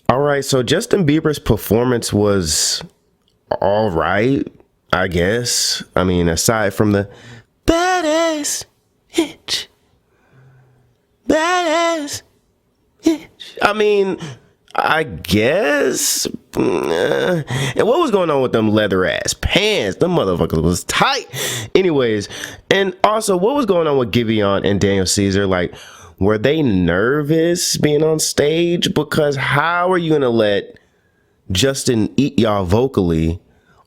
All right, so Justin Bieber's performance was all right, I guess. I mean, aside from the badass hitch, badass hitch. I mean, I guess. And what was going on with them leather ass pants? Them motherfuckers was tight. Anyways, and also, what was going on with Giveon and Daniel Caesar? Like, were they nervous being on stage? Because how are you gonna let Justin eat y'all vocally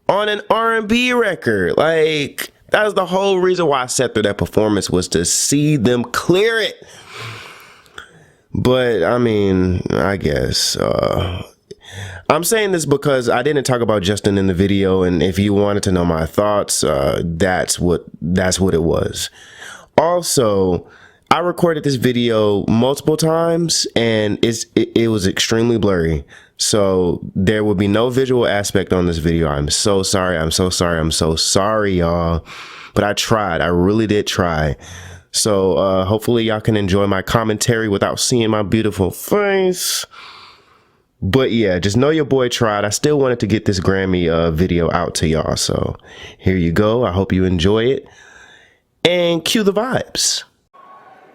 on an R&B record? Like, that was the whole reason why I sat through that performance, was to see them clear it. But I mean, I guess I'm saying this because I didn't talk about Justin in the video, and if you wanted to know my thoughts, that's what it was. Also, I recorded this video multiple times, and it was extremely blurry. So there will be no visual aspect on this video. I'm so sorry. I'm so sorry. I'm so sorry, y'all. But I tried. I really did try. So hopefully y'all can enjoy my commentary without seeing my beautiful face. But yeah, just know your boy tried. I still wanted to get this Grammy video out to y'all. So here you go. I hope you enjoy it. And cue the vibes.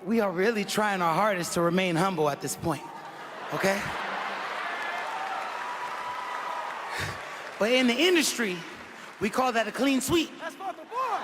We are really trying our hardest to remain humble at this point, okay? But in the industry, we call that a clean sweep. That's for the board.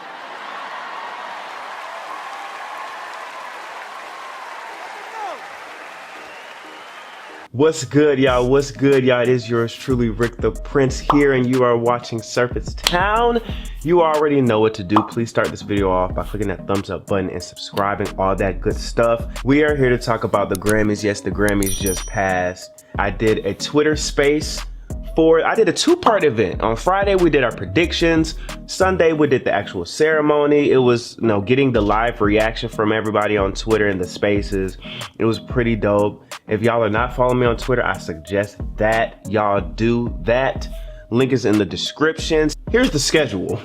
What's good, y'all? What's good, y'all? It is yours truly, Rick the Prince here, and you are watching Surface Town. You already know what to do. Please start this video off by clicking that thumbs up button and subscribing, all that good stuff. We are here to talk about the Grammys. Yes, the Grammys just passed. I did a Twitter space I did a two-part event. On Friday, we did our predictions. Sunday, we did the actual ceremony. It was, you know, getting the live reaction from everybody on Twitter and the spaces. It was pretty dope. If y'all are not following me on Twitter, I suggest that y'all do that. Link is in the description. Here's the schedule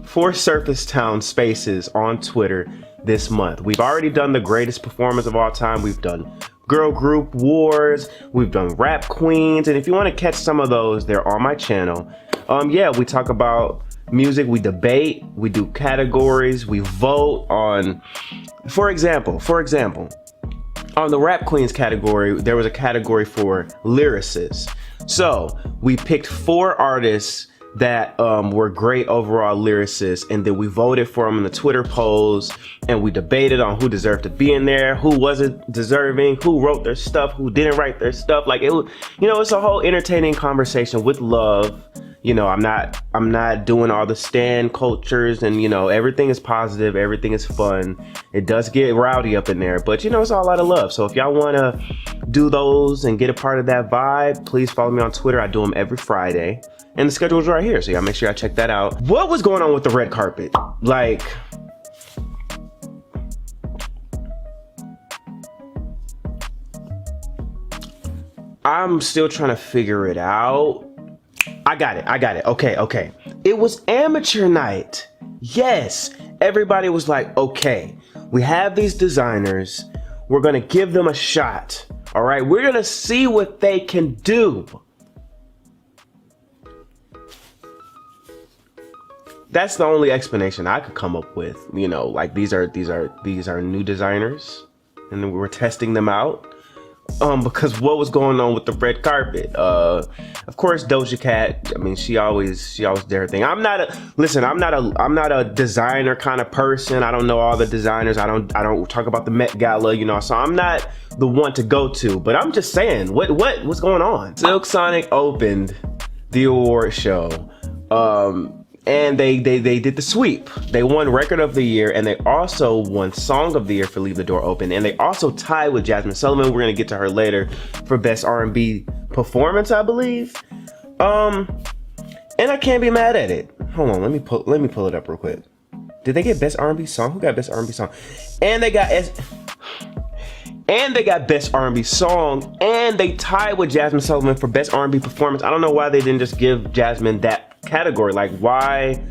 for Surface Town Spaces on Twitter this month. We've already done the greatest performance of all time. We've done girl group wars, we've done rap queens, and if you want to catch some of those, they're on my channel. Yeah, we talk about music, we debate, we do categories, we vote on, for example, on the rap queens category, there was a category for lyricists. So we picked 4 artists that were great overall lyricists, and then we voted for them in the Twitter polls, and we debated on who deserved to be in there, who wasn't deserving, who wrote their stuff, who didn't write their stuff. Like, it was, you know, it's a whole entertaining conversation with love. You know, I'm not doing all the stan cultures, and you know, everything is positive, everything is fun. It does get rowdy up in there, but you know, it's all out of love. So if y'all want to do those and get a part of that vibe, please follow me on Twitter. I do them every Friday. And the schedule is right here, so y'all make sure y'all check that out. What was going on with the red carpet? Like, I'm still trying to figure it out. I got it. Okay. It was amateur night. Yes, everybody was like, okay, we have these designers. We're gonna give them a shot. All right, we're gonna see what they can do. That's the only explanation I could come up with. You know, like these are new designers, and then we were testing them out. Because what was going on with the red carpet? Of course, Doja Cat. I mean, she always did her thing. I'm not a designer kind of person. I don't know all the designers. I don't talk about the Met Gala, you know. So I'm not the one to go to. But I'm just saying, what's going on? Silk Sonic opened the award show. And they did the sweep. They won Record of the Year, and they also won Song of the Year for Leave the Door Open. And they also tied with Jasmine Sullivan. We're gonna get to her later for Best R&B Performance, I believe. And I can't be mad at it. Hold on, let me pull it up real quick. Did they get Best R&B Song? Who got Best R&B Song? And they got Best R&B Song, and they tied with Jasmine Sullivan for Best R&B Performance. I don't know why they didn't just give Jasmine that category. Like, why?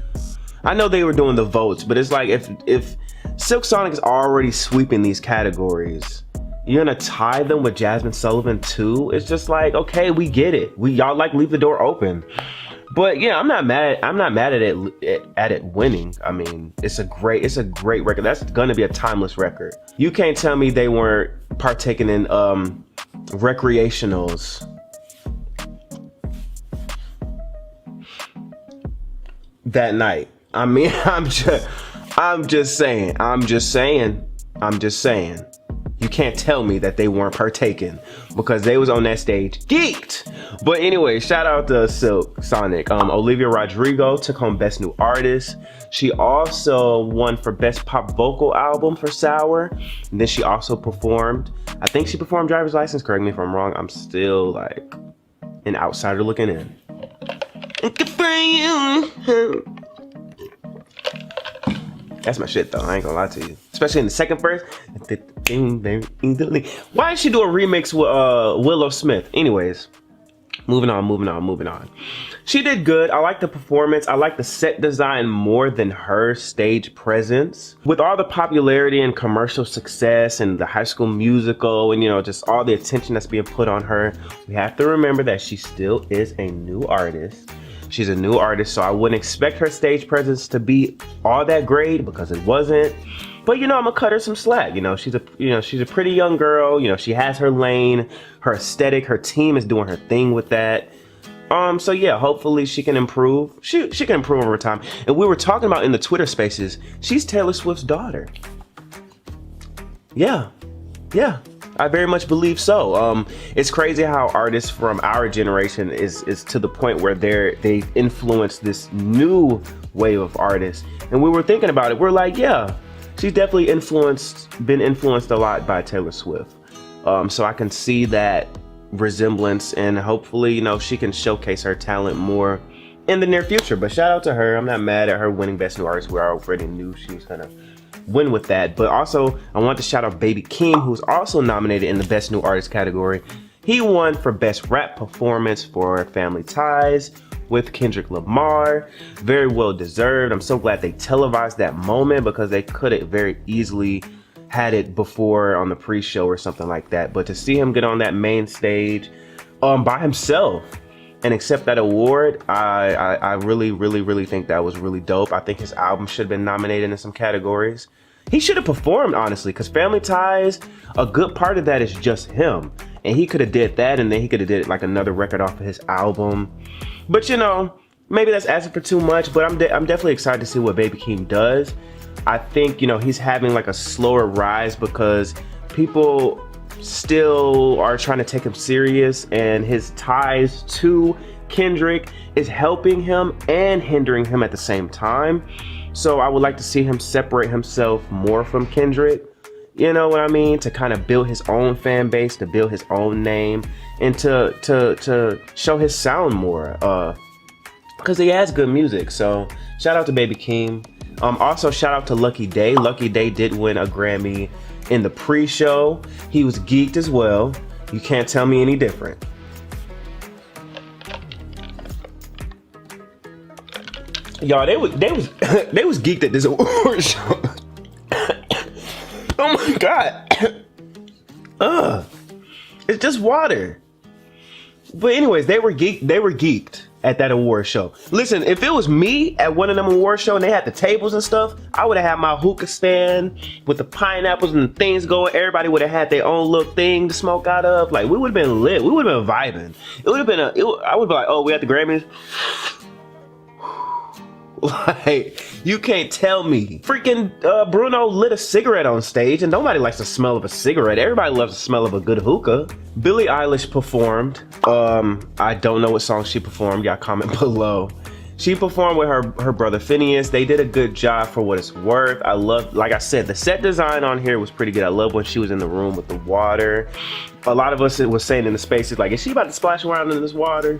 I know they were doing the votes, but it's like, if Silk Sonic is already sweeping these categories, You're gonna tie them with Jasmine Sullivan too? It's just like, okay, we get it. Y'all like leave the door open. But yeah, I'm not mad at it winning. I mean, it's a great record. That's gonna be a timeless record. You can't tell me they weren't partaking in recreationals that night. I mean, I'm just saying. You can't tell me that they weren't partaking because they was on that stage geeked. But anyway, shout out to Silk Sonic. Olivia Rodrigo took home Best New Artist. She also won for Best Pop Vocal Album for Sour. And then she also performed, I think she performed Driver's License. Correct me if I'm wrong. I'm still like an outsider looking in. That's my shit though, I ain't gonna lie to you. Especially in the second verse. Why did she do a remix with Willow Smith? Anyways, moving on. She did good. I like the performance. I like the set design more than her stage presence. With all the popularity and commercial success and the High School Musical and, you know, just all the attention that's being put on her, we have to remember that she still is a new artist. She's a new artist, so I wouldn't expect her stage presence to be all that great because it wasn't. But you know, I'm gonna cut her some slack. You know, she's a pretty young girl. You know, she has her lane, her aesthetic. Her team is doing her thing with that. So yeah, hopefully she can improve. She can improve over time. And we were talking about in the Twitter Spaces, she's Taylor Swift's daughter. Yeah. I very much believe so. It's crazy how artists from our generation is to the point where they influence this new wave of artists. And we were thinking about it. We're like, yeah, she's definitely been influenced a lot by Taylor Swift. So I can see that resemblance, and hopefully, you know, she can showcase her talent more in the near future. But shout out to her. I'm not mad at her winning Best New Artist, where I already knew she was gonna win with that. But also, I want to shout out Baby Keem, who's also nominated in the Best New Artist category. He won for Best Rap Performance for Family Ties with Kendrick Lamar. Very well deserved. I'm so glad they televised that moment because they could have very easily had it before on the pre-show or something like that. But to see him get on that main stage by himself and accept that award, I really think that was really dope. I think his album should have been nominated in some categories. He should have performed, honestly, because Family Ties, a good part of that is just him. And he could have did that, and then he could have did like another record off of his album. But you know, maybe that's asking for too much, but I'm definitely excited to see what Baby Keem does. I think, you know, he's having like a slower rise because people still are trying to take him serious, and his ties to Kendrick is helping him and hindering him at the same time. So I would like to see him separate himself more from Kendrick, you know what I mean, to kind of build his own fan base, to build his own name, and to show his sound more, because he has good music. So shout out to Baby Keem. Also shout out to Lucky Day. Lucky Day did win a Grammy in the pre-show. He was geeked as well. You can't tell me any different. Y'all, they was geeked at this award show. Oh my god. It's just water. But anyways, they were geeked at that award show. Listen, if it was me at one of them award shows and they had the tables and stuff, I would have had my hookah stand with the pineapples and the things going. Everybody would have had their own little thing to smoke out of. Like, we would have been lit. We would have been vibing. It would have been I would be like, oh, we at the Grammys? Like, you can't tell me. Freaking Bruno lit a cigarette on stage, and nobody likes the smell of a cigarette. Everybody loves the smell of a good hookah. Billie Eilish performed. I don't know what song she performed. Y'all comment below. She performed with her brother Phineas. They did a good job for what it's worth. I love, like I said, the set design on here was pretty good. I love when she was in the room with the water. A lot of us was saying in the spaces, like, is she about to splash around in this water?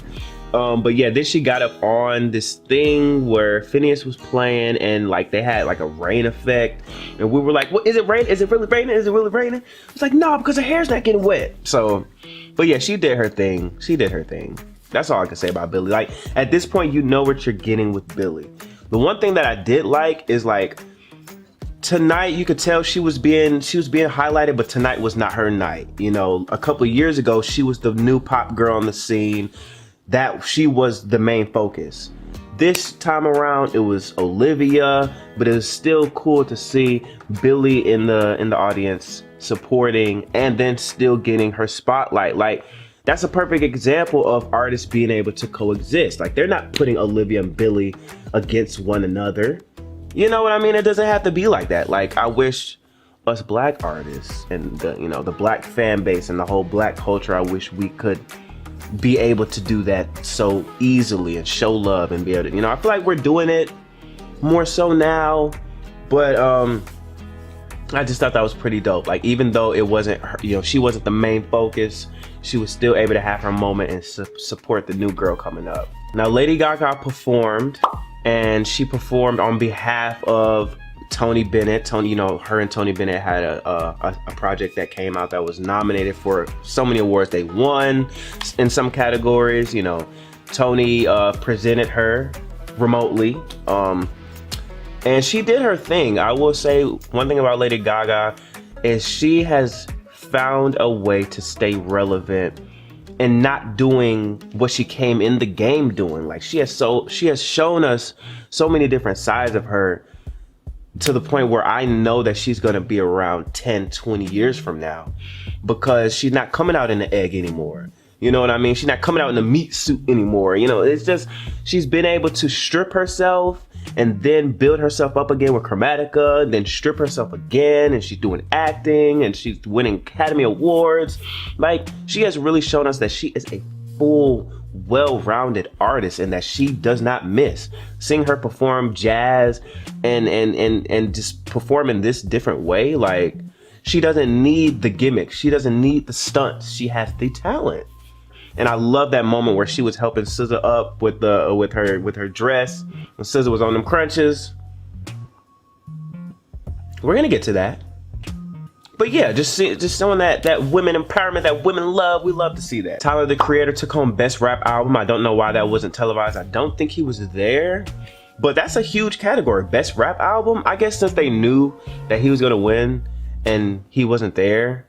But yeah, then she got up on this thing where Phineas was playing, and like they had like a rain effect, and we were like, what, is it rain? Is it really raining? Is it really raining? It's like, no, because her hair's not getting wet. So, but yeah, she did her thing. She did her thing. That's all I can say about Billie. Like, at this point, you know what you're getting with Billie. The one thing that I did like is, like, tonight you could tell she was being highlighted, but tonight was not her night. You know, a couple of years ago, she was the new pop girl on the scene. That she was the main focus. This time around, it was Olivia, but it was still cool to see Billie in the audience supporting and then still getting her spotlight. Like, that's a perfect example of artists being able to coexist. Like, they're not putting Olivia and Billie against one another. You know what I mean? It doesn't have to be like that. Like, I wish us black artists and the black fan base and the whole black culture, I wish we could be able to do that so easily and show love and be able to, I feel like we're doing it more so now, but I just thought that was pretty dope. Like, even though it wasn't her, she wasn't the main focus, she was still able to have her moment and support the new girl coming up. Now, Lady Gaga performed, and she performed on behalf of Tony Bennett. Her and Tony Bennett had a project that came out that was nominated for so many awards. They won in some categories. Tony presented her remotely, and she did her thing. I will say one thing about Lady Gaga is she has found a way to stay relevant and not doing what she came in the game doing. Like, she has shown us so many different sides of her, to the point where I know that she's going to be around 10, 20 years from now, because she's not coming out in the egg anymore. You know what I mean? She's not coming out in the meat suit anymore. It's just, she's been able to strip herself and then build herself up again with Chromatica, then strip herself again, and she's doing acting and she's winning Academy Awards. Like, she has really shown us that she is a full, well-rounded artist and that she does not miss. Seeing her perform jazz and just perform in this different way, like, she doesn't need the gimmick, she doesn't need the stunts, she has the talent. And I love that moment where she was helping SZA up with her dress when SZA was on them crunches. We're gonna get to that. But yeah, just showing that women empowerment, that women love. We love to see that. Tyler, the Creator, took home Best Rap Album. I don't know why that wasn't televised. I don't think he was there, but that's a huge category. Best Rap Album. I guess since they knew that he was gonna win and he wasn't there,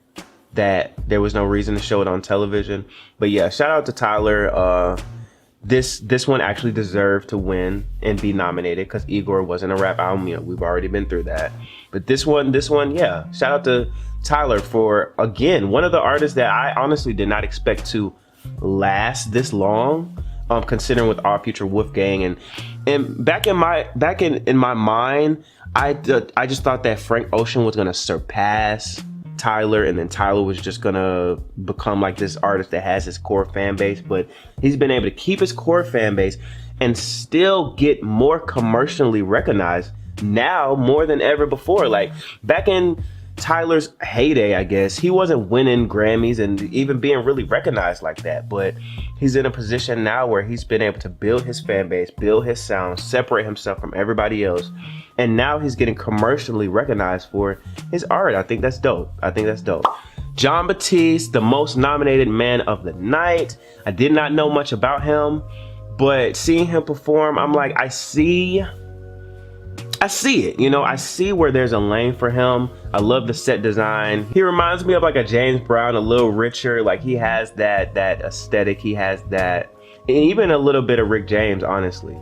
that there was no reason to show it on television. But yeah, shout out to Tyler. This one actually deserved to win and be nominated because Igor wasn't a rap album. We've already been through that. But this one, yeah. Shout out to Tyler for, again, one of the artists that I honestly did not expect to last this long, considering with All Future Wolfgang. And back in my mind, I just thought that Frank Ocean was gonna surpass Tyler, and then Tyler was just gonna become like this artist that has his core fan base. But he's been able to keep his core fan base and still get more commercially recognized now more than ever before. Like, back in Tyler's heyday, I guess, he wasn't winning Grammys and even being really recognized like that, but he's in a position now where he's been able to build his fan base, build his sound, separate himself from everybody else, and now he's getting commercially recognized for his art. I think that's dope. Jon Batiste, the most nominated man of the night. I did not know much about him, but seeing him perform, I'm like, I see it. I see where there's a lane for him. I love the set design. He reminds me of like a James Brown, a little richer. Like, he has that aesthetic. He has that, and even a little bit of Rick James, honestly.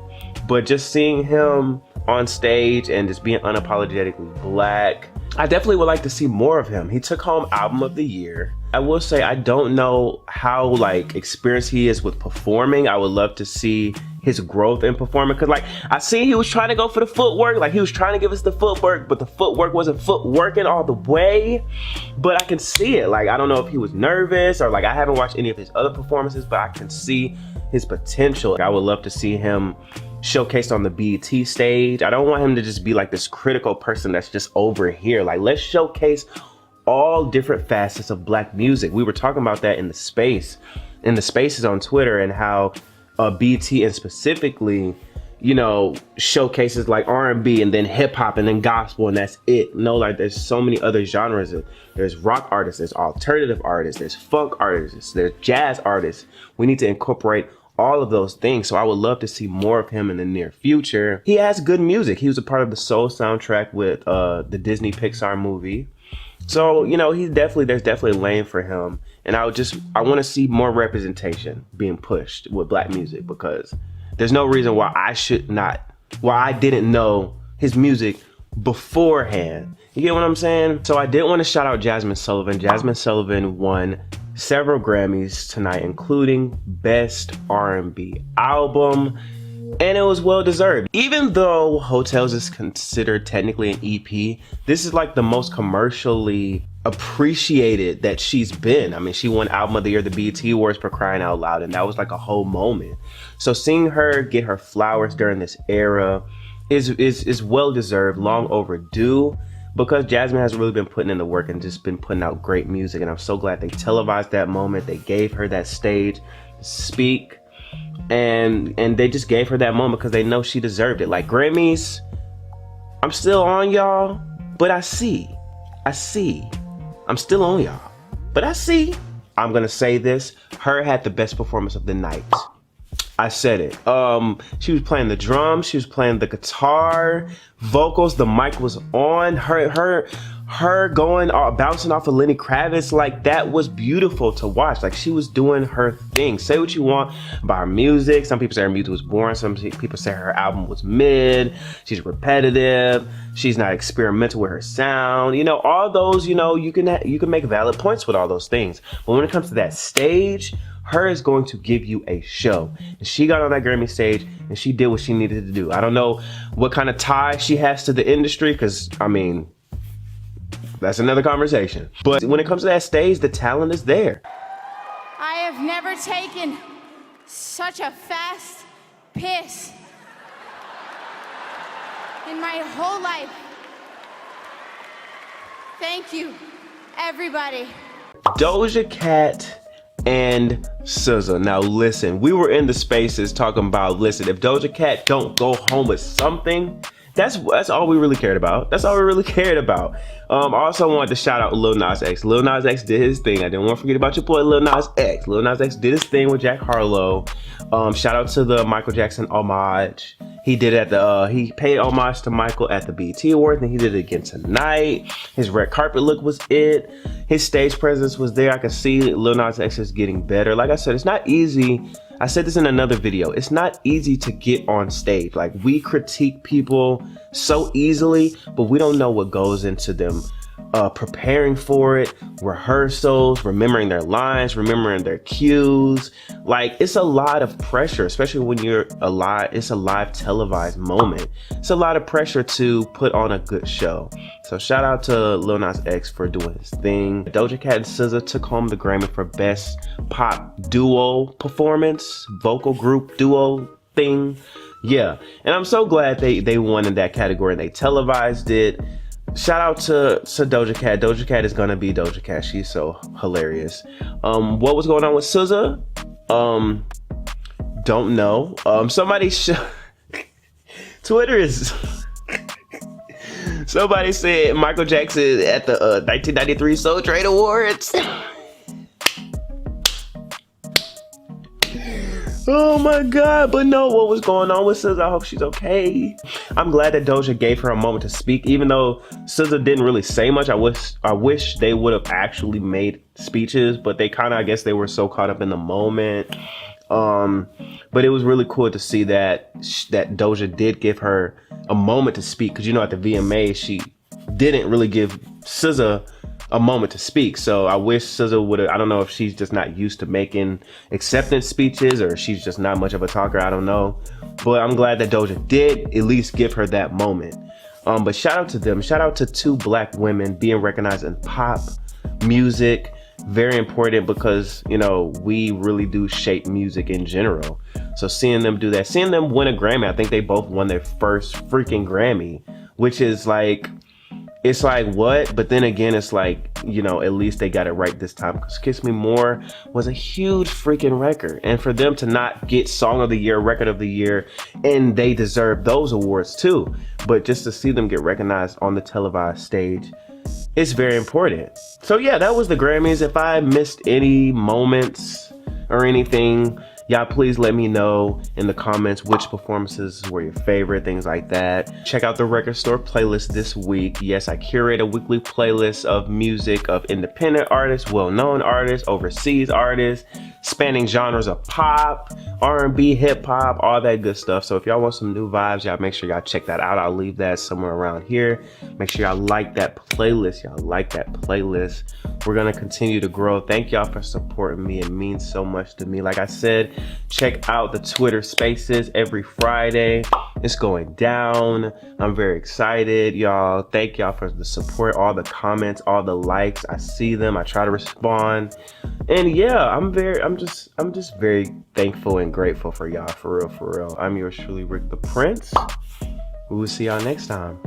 But just seeing him on stage and just being unapologetically black, I definitely would like to see more of him. He took home Album of the Year. I will say, I don't know how like experienced he is with performing. I would love to see his growth in performing, because like, I see he was trying to go for the footwork. Like, he was trying to give us the footwork, but the footwork wasn't footworking all the way. But I can see it. Like, I don't know if he was nervous, or like, I haven't watched any of his other performances, but I can see his potential. Like, I would love to see him showcased on the BET stage. I don't want him to just be like this critical person that's just over here. Like, let's showcase all different facets of black music. We were talking about that in the spaces on Twitter, and how BET and specifically, showcases like R&B and then hip hop and then gospel, and that's it. No, like, there's so many other genres. There's rock artists, there's alternative artists, there's funk artists, there's jazz artists. We need to incorporate all of those things. So I would love to see more of him in the near future. He has good music. He was a part of the Soul soundtrack with the Disney Pixar movie. So, you know, there's definitely a lane for him. And I want to see more representation being pushed with black music, because there's no reason why I didn't know his music beforehand. You get what I'm saying? So I did want to shout out Jasmine Sullivan. Jasmine Sullivan won several Grammys tonight, including Best R&B Album. And it was well deserved. Even though Hotels is considered technically an EP, this is like the most commercially appreciated that she's been. I mean, she won Album of the Year, the BET Awards, for crying out loud, and that was like a whole moment. So seeing her get her flowers during this era is well deserved, long overdue, because Jasmine has really been putting in the work and just been putting out great music. And I'm so glad they televised that moment. They gave her that stage to speak. And they just gave her that moment because they know she deserved it. Like Grammys, I'm still on y'all, but I see. I'm still on y'all, but I see. I'm gonna say this, her had the best performance of the night. I said it. She was playing the drums, she was playing the guitar, vocals, the mic was on. Her going bouncing off of Lenny Kravitz, like that was beautiful to watch. Like she was doing her thing. Say what you want about her music. Some people say her music was boring. Some people say her album was mid. She's repetitive. She's not experimental with her sound. You know, all those, you know, you can make valid points with all those things. But when it comes to that stage, her is going to give you a show. And she got on that Grammy stage and she did what she needed to do. I don't know what kind of tie she has to the industry, because I mean, that's another conversation. But when it comes to that stage, the talent is there. I have never taken such a fast piss in my whole life. Thank you, everybody. Doja Cat and SZA. Now listen, we were in the spaces talking about, listen, if Doja Cat don't go home with something, that's all we really cared about. That's all we really cared about. I also wanted to shout out Lil Nas X. Lil Nas X did his thing. I didn't want to forget about your boy Lil Nas X. Lil Nas X did his thing with Jack Harlow. Shout out to the Michael Jackson homage. He did he paid homage to Michael at the BET Awards, and he did it again tonight. His red carpet look was it. His stage presence was there. I could see Lil Nas X is getting better. Like I said, it's not easy. I said this in another video. It's not easy to get on stage. Like, we critique people so easily, but we don't know what goes into them preparing for it, rehearsals, remembering their lines, remembering their cues. Like, it's a lot of pressure, especially when you're it's a live televised moment. It's a lot of pressure to put on a good show. So shout out to Lil Nas X for doing his thing. Doja Cat and SZA took home the Grammy for Best Pop Duo Performance, Vocal Group Duo thing. Yeah, and I'm so glad they won in that category and they televised it. Shout out to Doja Cat. Doja Cat is gonna be Doja Cat. She's so hilarious. What was going on with SZA? Don't know. Somebody Twitter is somebody said Michael Jackson at the 1993 Soul Train Awards. Oh my God, but no, what was going on with SZA? I hope she's okay. I'm glad that Doja gave her a moment to speak, even though SZA didn't really say much. I wish they would have actually made speeches, but they kind of, I guess they were so caught up in the moment. But it was really cool to see that Doja did give her a moment to speak, because you know, at the VMAs, she didn't really give SZA a moment to speak. So I wish SZA would have, I don't know if she's just not used to making acceptance speeches or she's just not much of a talker, I don't know. But I'm glad that Doja did at least give her that moment. But shout out to them. Shout out to 2 Black women being recognized in pop music. Very important, because, you know, we really do shape music in general. So seeing them do that, seeing them win a Grammy, I think they both won their first freaking Grammy, which is like, it's like, what? But then again, it's like, you know, at least they got it right this time, because Kiss Me More was a huge freaking record. And for them to not get Song of the Year, Record of the Year, and they deserve those awards too. But just to see them get recognized on the televised stage, it's very important. So yeah, that was the Grammys. If I missed any moments or anything, Y'all please let me know in the comments which performances were your favorite, things like that. Check out the Record Store playlist this week. Yes, I curate a weekly playlist of music of independent artists, well-known artists, overseas artists, spanning genres of pop, R&B, hip hop, all that good stuff. So if y'all want some new vibes, y'all make sure y'all check that out. I'll leave that somewhere around here. Make sure y'all like that playlist. Y'all like that playlist. We're gonna continue to grow. Thank y'all for supporting me. It means so much to me. Like I said, check out the Twitter Spaces every Friday. It's going down. I'm very excited, y'all. Thank y'all for the support, all the comments, all the likes. I see them. I try to respond. And yeah, I'm just very thankful and grateful for y'all, for real, for real. I'm yours truly, Rick the Prince. We will see y'all next time.